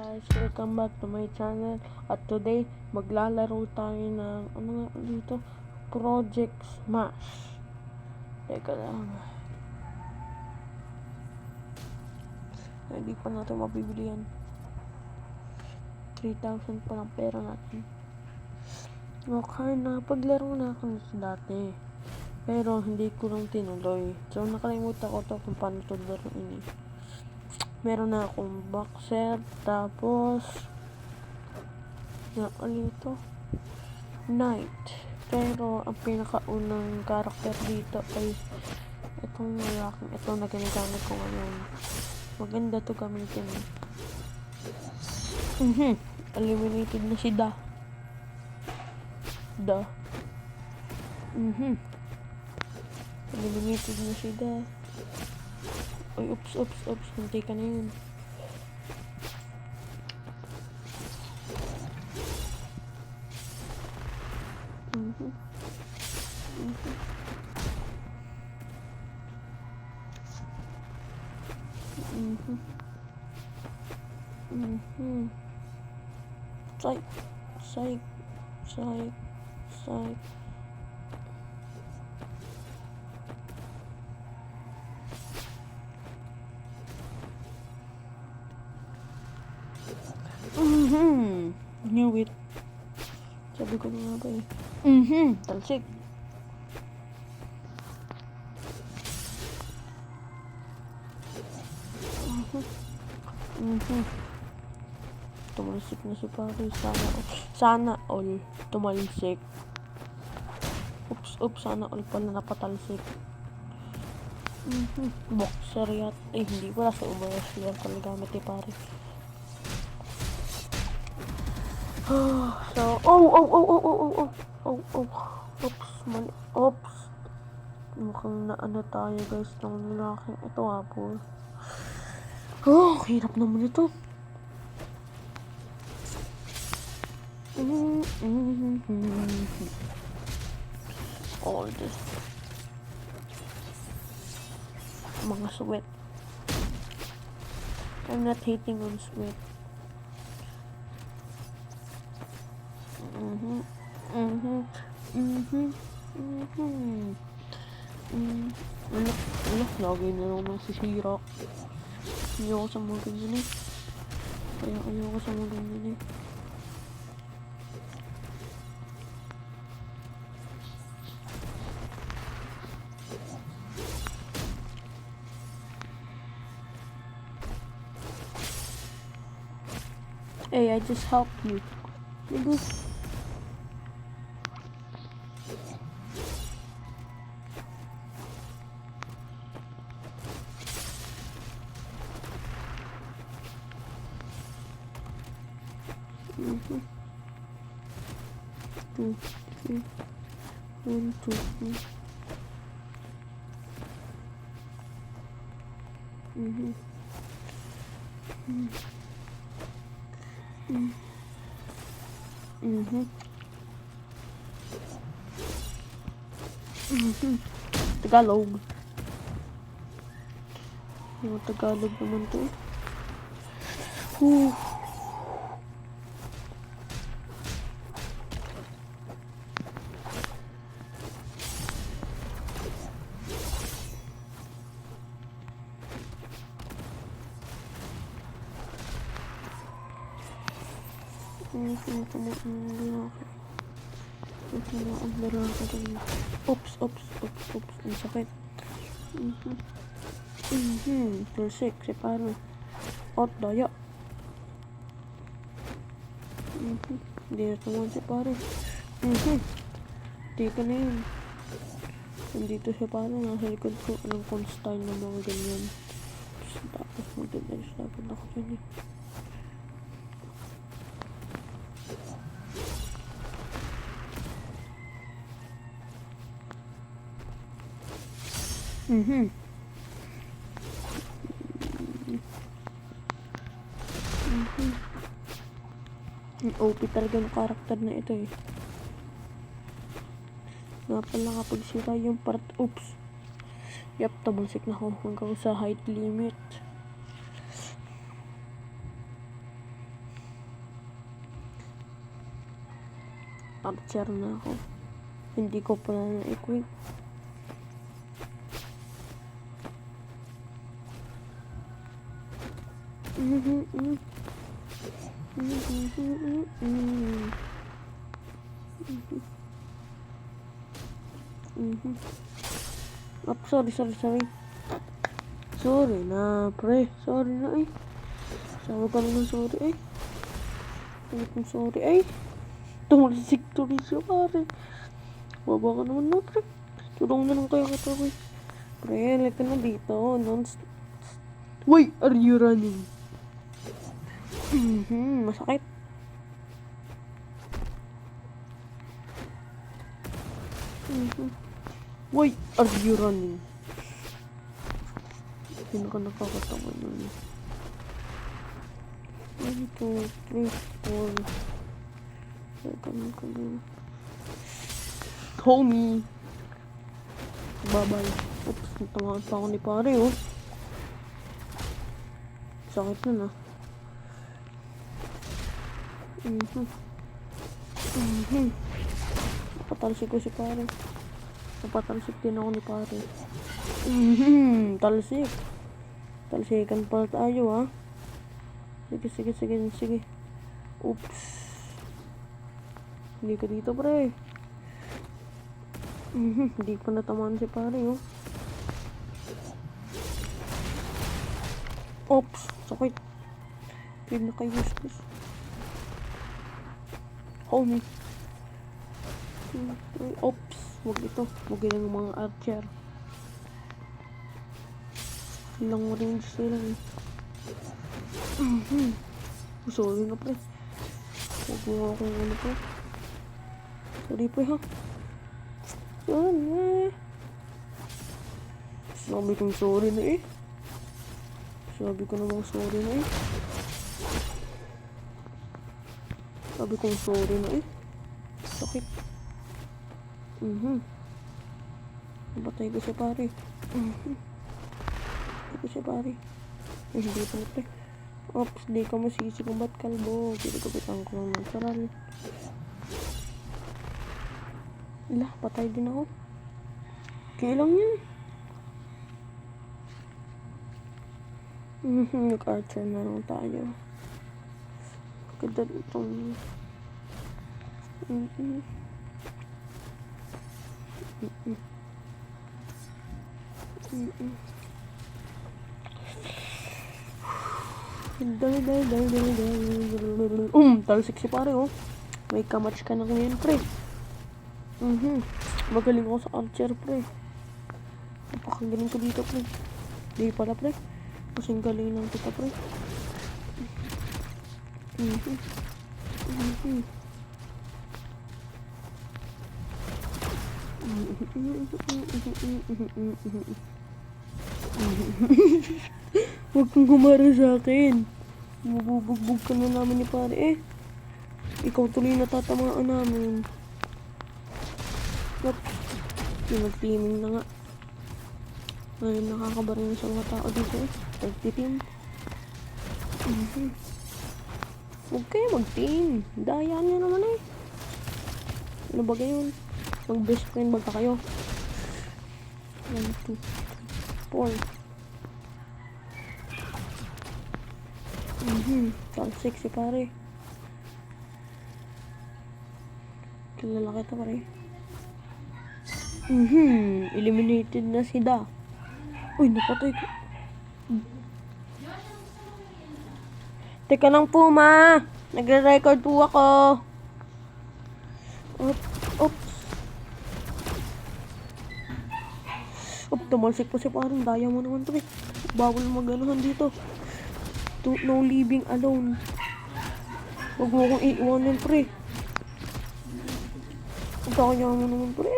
guys, welcome back to my channel. At today, maglalaro tayo ng ano nga dito, Project Smash. Teka lang. Hindi pa natin mabibili yan. 3,000 pa lang pera natin. Okay, napaglaro na ako dati. Pero hindi ko lang tinuloy. So nakalimutan ko to kung paano to laruin eh. Meron na akong boxer, tapos ito knight, pero ang pinakaunang karakter dito ay itong lalaking ito na ginagamit ko ngayon. Maganda to gamitin eh. Eliminated na si Da. Eliminated na si Da. Uy, oops, hintay ka na yun. Psych. Knew it. Sabi ko na nga ba eh. Talsik. Tumalsik na si pare. Sana all tumalsik. Oops, sana all pala napatalsik. Boxer yat. Hindi pala sa umayos yan pala gamit ni pare. So, oops, mali. Oops. Mukhang naano tayo guys ng lalaking ito po. Hirap naman ito. All this. Mga sweat. I'm not hating on sweat. Lagi na lang nasisira. Ayoko sa mga ganyan eh. Ayoko sa mga ganyan eh. Hey, I just helped you. Niggas. Two, three, 1, 2, 3. Tagalog. Yung Tagalog naman to. Oops, ang sakit. Tulsik, si paro. Ot, daya. Hindi na tumungan si paro. Tika na yun. Nandito si paro, nasa likod ko. Anong constyle ng mga ganyan. Tapos magdadayos dapat ako dyan eh. Ang OP talaga ng karakter na ito eh. Nga pala kapag sira yung part, oops. Yap, tabulsik na ako hanggang sa height limit. Archer na ako. Hindi ko pala na-equip. Sorry. Sorry na, pre. Sorry na eh. Sabi ka naman sorry eh. Sabi kong sorry eh. Tumalsik tuloy siya, pare. Baba ka naman na, pre. Tulong na lang kayo kita, pre. Pre, like ka na dito. Why are you running? Masakit. Why are you running? Pinaka nakakatawa nun. 1, 2, 3, 4. Homie. Bye-bye. Oops, natamaan pa ako ni pare, oh. Sakit na. Napatalsik ko si pare. Napatalsik din ako ni pare. Talsik. Talsikan pa tayo, ha. Sige. Oops. Hindi ka dito, pre. Hindi pa natamaan si pare, oh. Oops. Sakit. Pinaka-useless. Homie. Oops. Huwag ito. Huwag ilang mga archer. Ilang range sila, eh. Sorry na, pre. Huwag mo akong ano, pre. Sorry, pre, ha. Sorry. Sabi kong sorry na, eh. Sabi ko namang sorry na, eh. Sabi kong sorry na, eh. Sakit. Nabatay ko siya, pare. Nabatay ko siya, pare. Hindi pa na, pre. Oops, di ka masisi kung ba't kalbo. Pinagabitan ko ng natural. Patay din ako. Kailang yan. Nag-archer na lang tayo. Ganda itong... Talsik si pare, oh. May kamatch ka na ngayon, pre. Magaling ako sa archer, pre. Napakagaling ko dito, pre. Di pala, pre. Kasing galing lang kita, pre. Huwag kang gumara sa akin. Mabubugbog ka na namin ni pare, eh. Ikaw tuloy natatamaan namin. Yung nag-teaming na nga. Ngayon nakakabarin sa mga tao dito, eh. Nag-team. Huwag kayo mag-team. Dayaan nyo naman, eh. Ano ba gayon? Mag-best friend ba kayo? 1, 2, 3, 4. Talsik si pare. Kilala kita, pare. Eliminated na si Da. Uy, napatay ko. Teka lang po, ma. Nagre-record po ako. Oops. Tumalsik po si parang. Daya mo naman, pre. Bawal mag-anuhan dito. No living alone. Huwag mo akong iiwanan, pre. Daya mo naman, pre.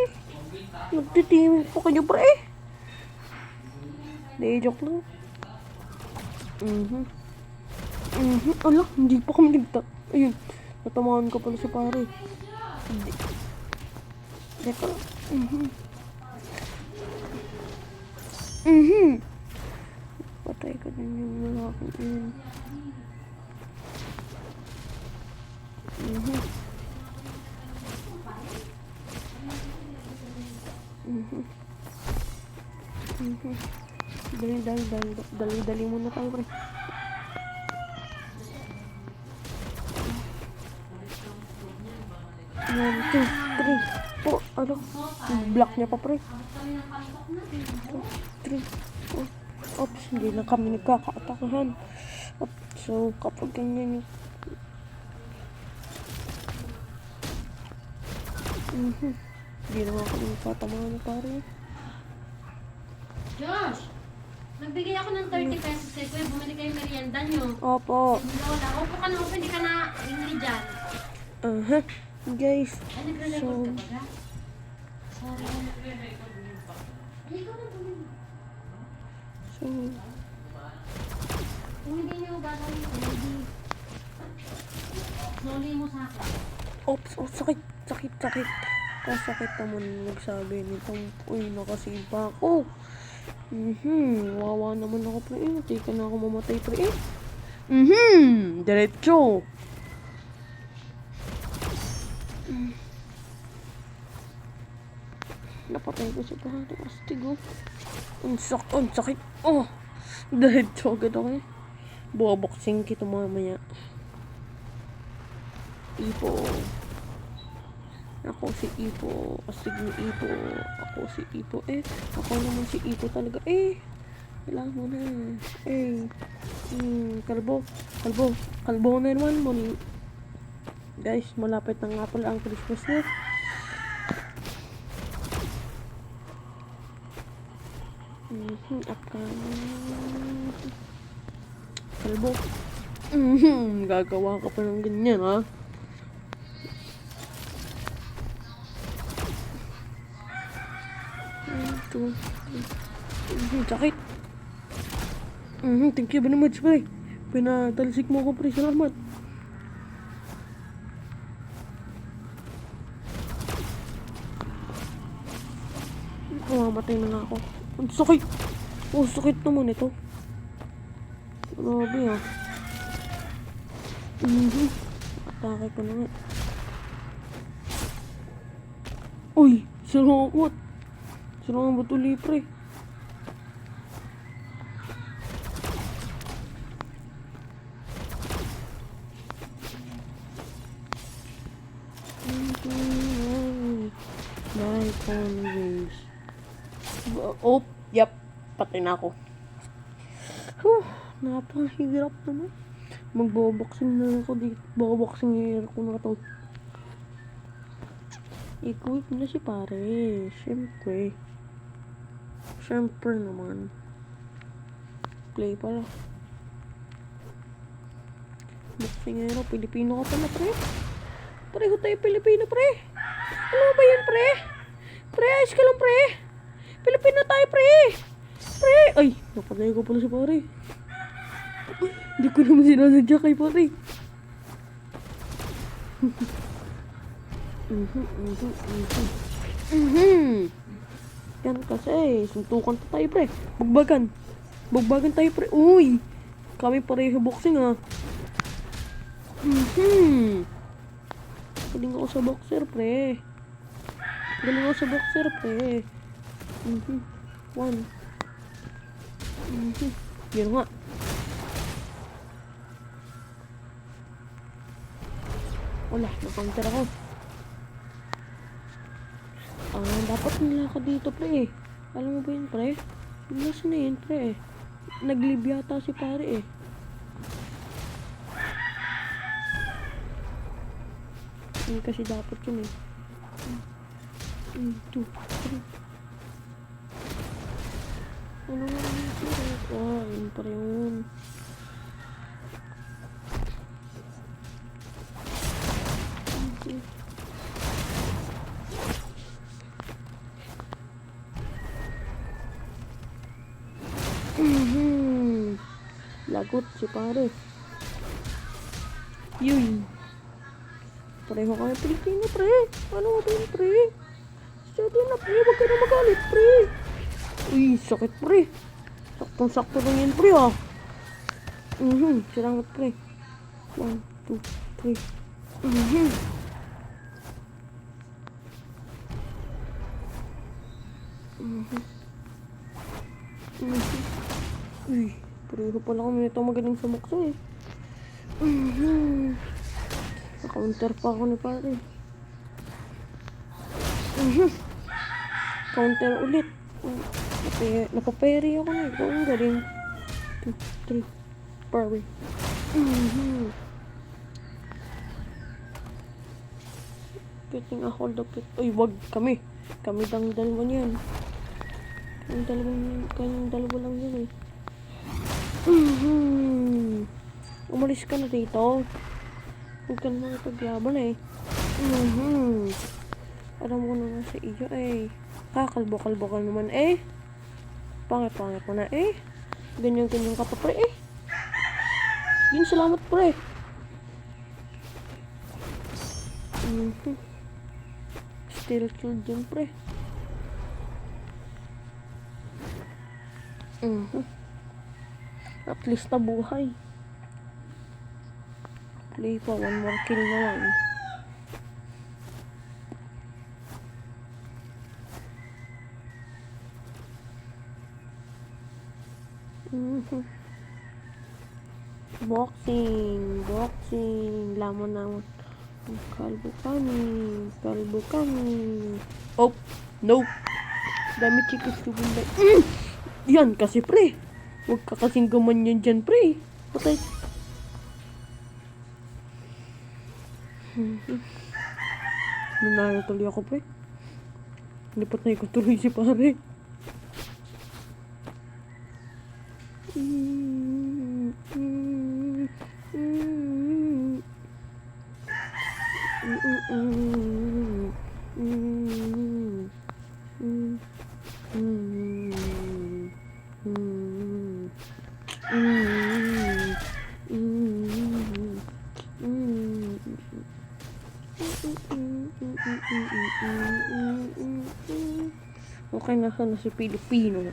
Nagtitiming po kayo, pre. Hindi, joke lang. Ala, hindi pa kami nagta. Ayun, natamaan ko pala si pare. Hindi. Deka. Patay ka din yung lalaki yun. Dali muna tayo, pre. 1, 2, 3, 4. Ano? Block niya pa, pre. 3, 4. Oops, hindi na kami nagkakaatakuhan. So, kapag ganyan yung... Hindi naman kami nagkatamaan, pare. Josh! Nagbigay ako ng 30 pesos kay Kuya. Bumili kayo merienda nyo. Opo. Lola, upo ka na upo. Hindi ka na ingli dyan. Guys, Ay, nagre-record ka ba ga? Sorry. Ay, ikaw na bumili. so, Kung hindi nyo gagawin ko, hindi. Noli mo sa akin. oops, oh, sakit. Kasakit naman nagsabi nitong, uy, nakasave pa ako. Wawa naman ako, pre. Hindi ka na ako mamatay, pre. Diretso. Napatay ko si pare. Astig, oh. Ang sakit. Oh, diretso agad ako, eh. Bukaboksing kita mamaya. Ipo. Ako si Ipo. Astig ni Ipo. Ako si Ipo. Ako naman si Ipo talaga. Kailangan mo na. Kalbo na naman mo. Guys, malapit na nga pala ang Christmas na. Kalbo. Gagawa ka pa ng ganyan, ha? Sakit. Thank you very much, pre. Pinatalisik mo ako, pre. Salamat. Mamatay na nga ako. Ang sakit. Oh, sakit naman ito. Grabe, ha. Atake ko na nga. Uy, salamat. Salamat ulit, pre. Like always. Oh, yep. Patay na ako. Napahirap naman. Magboboxing na ako dito. Boboxing hair ko na to. Equip na si pare. Siyempre naman. Play pala. Boxing hair. Pilipino ka pala, pre. Pareho tayo Pilipino, pre. Ano ba yan, pre? Pre, ayos ka lang, pre. Pilipino tayo, pre. Ay, napatay ko pala si pare. Hindi ko naman sinasadya kay pare. Yan kasi, suntukan pa tayo, pre. Bugbagan tayo, pre. Uy, kami pareho boxing, ha. Galing ako sa boxer, pre. One. Yun nga. Wala, na-counter ako. Dapat nila ka dito, pre. Alam mo ba yun, pre? Nasaan na yun, pre? Nag-leave yata si pare, Yun kasi dapat yun, 1, 2, 3. Ano nga yun, pre? Yun pa rin. Lagot si pare. Yun. Pareho kami Pilipino, pre. Ano ba yun, pre? Steady na, pre. Huwag ka na magalit, pre. Uy, sakit, pre. Saktong-sakto lang yan, pre, ha. Salamat, pre. 1, 2, 3. Uy, pareho pala kami nito magaling sa mukso eh. Mhm. Na-counter pa ako ni pare. Counter ulit. Napaperi ako na. Ito ang galing. 2, 3. Pare. Getting a hold of it. Uy, wag kami. Kami lang dalawa niyan. Kayong dalawa lang yan eh. Umalis ka na dito. Huwag ka na makipaglaban eh. Alam ko na nga sa iyo eh. Kakalbo-kalbo ka naman eh. Pangit-pangit mo na eh. Ganyan-ganyan ka pa pre eh. Yun, salamat pre. Still killed yun pre. At least nabuhay. Play pa, 1 more kill na lang. Boxing. Laman naman. Kalbo kami. Oh, no. Dami chicos tubunday. Yan kasi pre. Huwag ka kasing gumanyan dyan pre. Patay. Nanalo tuloy ako pre. Hindi patay ko tuloy si pare. Okay na sana si Pilipino.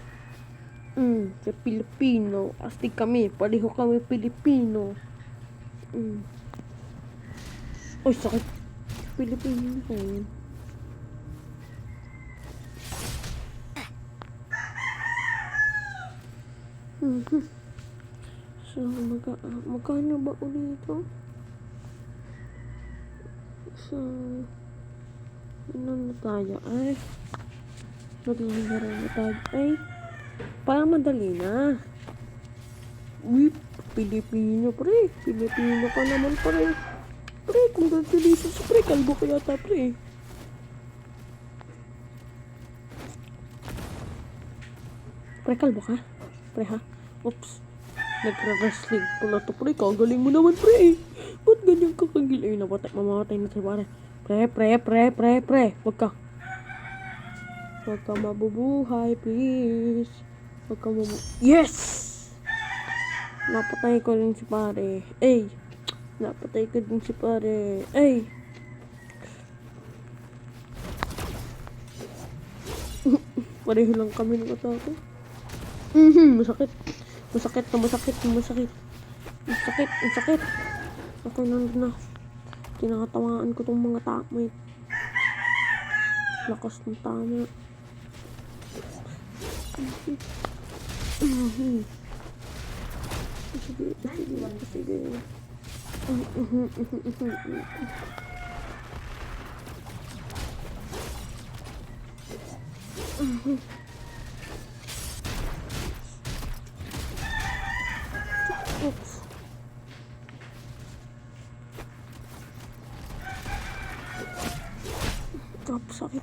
Sa Pilipino. Astig kami. Pareho kami Pilipino. Uy, sakit. Pilipino ko yun. So, magkano ba ulit ito? So, ano na tayo? Ay, maglalaro na tayo. Ay, parang madali na. Uy, Pilipino pre. Pilipino ka naman pre. Pre, congratulations pre. Kalbo ka yata pre. Pre, kalbo ka? Pre ha? Oops. Nagre-wrestling pala to pre. Kagaling mo naman pre. Ba't ganyan ka kagil? Ay, mamamatay na si pare. Pre. Huwag ka mabubuhay, please. Yes! Napatay ko din si pare. Ay! Napatay ko din si pare. Ay! Pareho lang kami ng atake. Masakit. Ako na. Tinakatawaan ko tong mga takmate. Lakas ng tama. Sige. Oops. Sakit.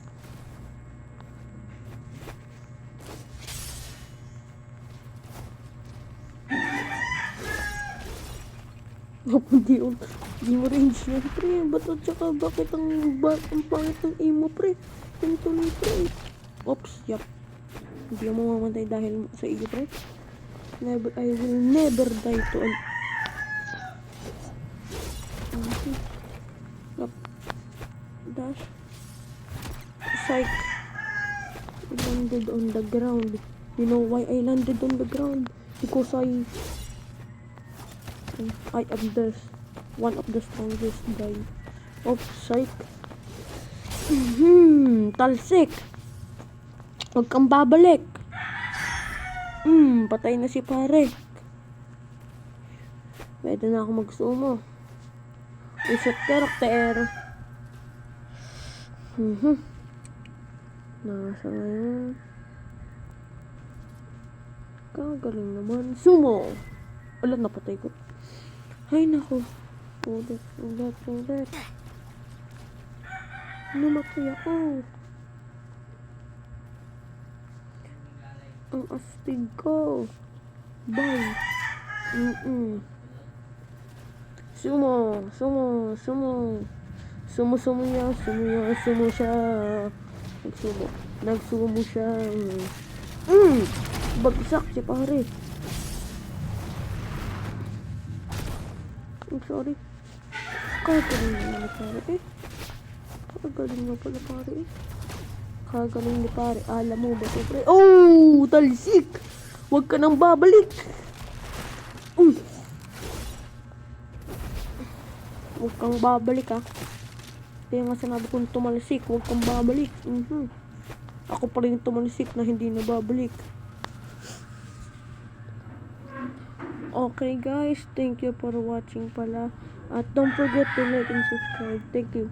Hindi mo range yan, pre. Ba't at saka bakit ang pangit ng aim mo, pre? Yung tuloy, pre. Oops, yap. Hindi ako mamamatay dahil sa iyo, pre. I will never die to an... Yap. Dash. Psych. I landed on the ground. You know why I landed on the ground? Because I am one of the strongest guy. Oh, psych. Talsik. Huwag kang babalik. Patay na si pare. Pwede na ako magsumo. Isot karakter. Nasa ngayon. Kagaling naman. Sumo! Wala, napatay ko. Ay, naku. Ulit. Namatay ako. Ang astig ko. Bye. Sumo siya. Nagsumo siya. Bagsak si pare. I'm sorry. Kagaling na pare eh. Kagaling na pala pare eh. Kagaling ni pare. Alam mo ba ito pre? Oh! Talsik! Huwag ka nang babalik. Huwag kang babalik ha. Kaya nga sinabi kong tumalsik. Huwag kang babalik. Ako pa rin tumalsik na hindi na babalik. Okay guys, thank you for watching pala. At don't forget to like and subscribe. Thank you.